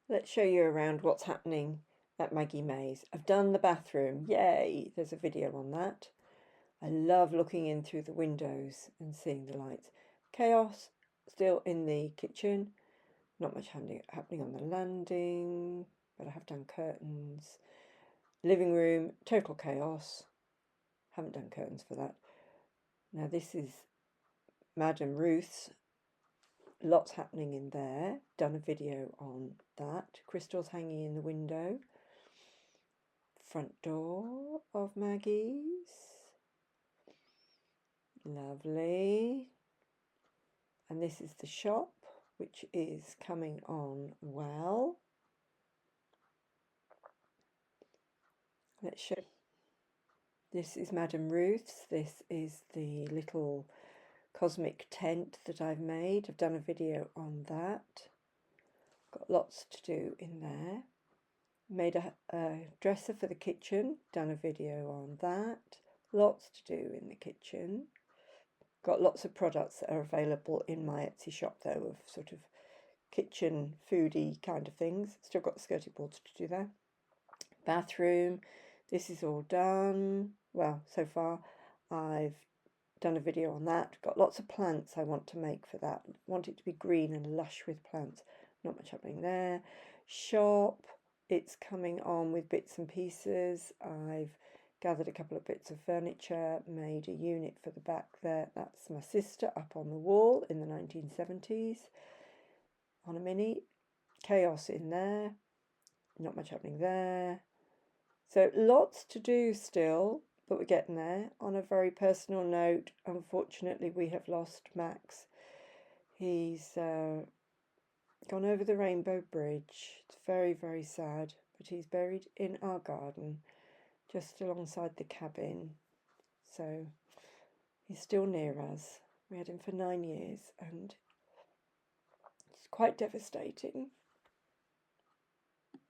Let's show you around what's happening at Maggie May's. I've done the bathroom, yay! There's a video on that. I love looking in through the windows and seeing the lights. Chaos still in the kitchen. Not much happening on the landing, but I have done curtains. Living room, total chaos. Haven't done curtains for that. Now this is Madame Ruth's. Lots happening in there. Done a video on that. Crystals hanging in the window. Front door of Maggie's. Lovely. And this is the shop, which is coming on well. Let's show. This is Madame Ruth's. This is the little cosmic tent that I've made. I've done a video on that. Got lots to do in there. Made a dresser for the kitchen. Done a video on that. Lots to do in the kitchen. Got lots of products that are available in my Etsy shop though, of sort of kitchen foodie kind of things. Still got the skirting boards to do there. Bathroom. This is all done. Well, so far I've done a video on that. Got lots of plants I want to make for that. Want it to be green and lush with plants. Not much happening there. Shop. It's coming on with bits and pieces. I've gathered a couple of bits of furniture, made a unit for the back there. That's my sister up on the wall in the 1970s on a mini. Chaos in there. Not much happening there. So lots to do still, but we're getting there. On a very personal note, unfortunately, we have lost Max. He's gone over the Rainbow Bridge. It's very, very sad, but he's buried in our garden, just alongside the cabin. So he's still near us. We had him for 9 years, and it's quite devastating.